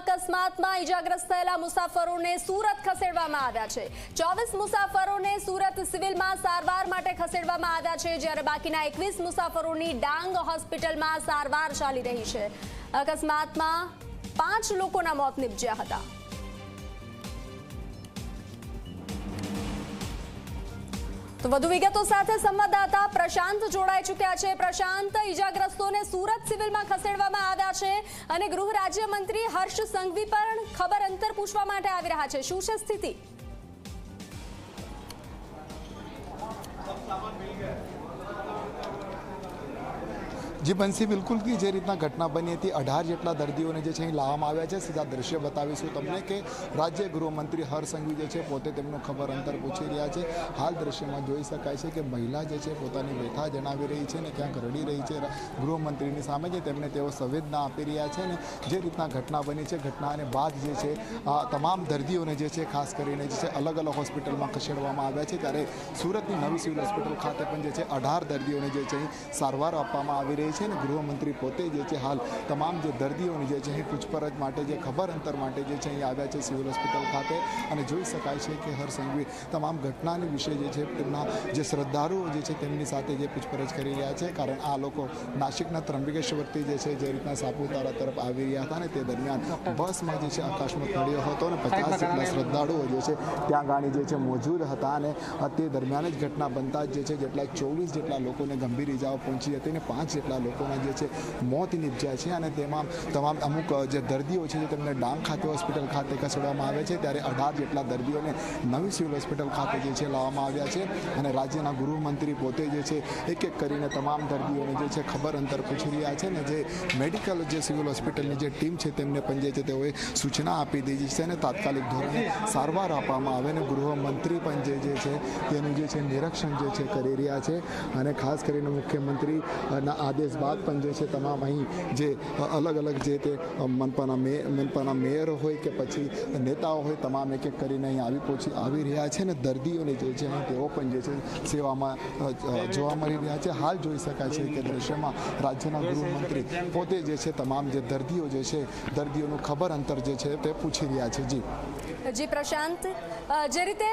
અકસ્માતમાં ઈજાગ્રસ્ત થયેલા મુસાફરોને સુરત ખસેડવામાં આવ્યા છે। 24 મુસાફરોને સુરત સિવિલમાં સારવાર માટે ખસેડવામાં આવ્યા છે, જ્યારે બાકીના 21 મુસાફરોની ડાંગ હોસ્પિટલમાં સારવાર ચાલી રહી છે। અકસ્માતમાં 5 લોકોના મોત નિપજ્યા હતા। તો વધુ વિગતો સાથે સંવાદદાતા પ્રશાંત જોડાઈ ચૂક્યા છે। પ્રશાંત, ઈજાગ્રસ્તોને સુરત સિવિલમાં ખસેડવામાં આવ્યા છે અને ગૃહ રાજ્યમંત્રી હર્ષ સંઘવી પણ ખબર અંતર પૂછવા માટે આવી રહ્યા છે। શું છે સ્થિતિ? जी बंसी बिल्कुल की जे रीतना घटना बनी थी 18 જેટલા દર્દીઓને જે છે અહીં લાવવામાં આવ્યા છે। સીધા દ્રશ્ય બતાવીશું તમને કે રાજ્ય ગૃહમંત્રી હર્ષ સંઘવી જે છે પોતે તેમનો ખબર અંતર પૂછી રહ્યા છે। હાલ દ્રશ્યમાં જોઈ શકાય છે કે મહિલા જે છે પોતાની વ્યથા જણાવી રહી છે ને ક્યાંક રડી રહી છે ગૃહમંત્રીની સામે, જે તેમને તેઓ સંવેદના આપી રહ્યા છે। ને જે રીતના ઘટના બની છે, ઘટનાને બાદ જે છે તમામ દર્દીઓને જે છે ખાસ કરીને જે છે અલગ અલગ હોસ્પિટલમાં ખસેડવામાં આવ્યા છે। ત્યારે સુરતની નવી સિવિલ હોસ્પિટલ ખાતે પણ જે છે 18 દર્દીઓને જે છે અહીં સારવાર આપવામાં આવી રહી છે। ગૃહમંત્રી પોતે જે છે હાલ તમામ જે દર્દીઓની જે છે અહીં પૂછપરછ માટે, જે ખબર અંતર માટે જે છે અહીં આવ્યા છે સિવિલ હોસ્પિટલ ખાતે। અને જોઈ શકાય છે કે હર્ષ સંઘવી તમામ ઘટનાની વિશે જે છે તેમના જે શ્રદ્ધાળુઓ જે છે તેમની સાથે જે પૂછપરછ કરી રહ્યા છે, કારણ આ લોકો નાસિકના ત્રંબકેશ્વરથી જે છે જે રીતના સાપુતારા તરફ આવી રહ્યા હતા ને તે દરમિયાન બસમાં જે છે અકસ્માત નડ્યો હતો અને 50 જેટલા શ્રદ્ધાળુઓ જે છે ત્યાં ગાડી જે છે મોજૂદ હતા અને તે દરમિયાન જ ઘટના બનતા જ જે છે જેટલા 24 જેટલા લોકોને ગંભીર ઇજાઓ પહોંચી હતી અને 5 જેટલા લોકોના જે છે મોત નિપજ્યા છે અને તેમાં તમામ અમુક જે દર્દીઓ છે તેમને ડાંગ ખાતે હોસ્પિટલ ખાતે ખસેડવામાં આવે છે। ત્યારે 18 જેટલા દર્દીઓને નવી સિવિલ હોસ્પિટલ ખાતે જે છે લાવવામાં આવ્યા છે અને રાજ્યના ગૃહમંત્રી પોતે જે છે એક એક કરીને તમામ દર્દીઓને જે છે ખબર અંતર પૂછી રહ્યા છે। ને જે મેડિકલ જે સિવિલ હોસ્પિટલની જે ટીમ છે તેમને પણ જે છે તેઓએ સૂચના આપી દીધી છે અને તાત્કાલિક ધોરણે સારવાર આપવામાં આવે અને ગૃહમંત્રી પણ જે છે તેનું જે છે નિરીક્ષણ જે છે કરી રહ્યા છે। અને ખાસ કરીને મુખ્યમંત્રીના આદેશ બાદ પણ જે છે તમામ અહીં જે અલગ અલગ જે તે મનપાના મેયર હોય કે પછી નેતાઓ હોય, તમામ એક એક કરીને અહીં આવી રહ્યા છે અને દર્દીઓને જે છે અહીં તેઓ પણ જે છે સેવામાં જોવા મળી રહ્યા છે। હાલ જોઈ શકાય છે કે દ્રશ્યમાં રાજ્યના ગૃહમંત્રી પોતે જે છે તમામ જે દર્દીઓ જે છે દર્દીઓનું ખબર અંતર જે છે તે પૂછી રહ્યા છે। જી પ્રશાંત, જે રીતે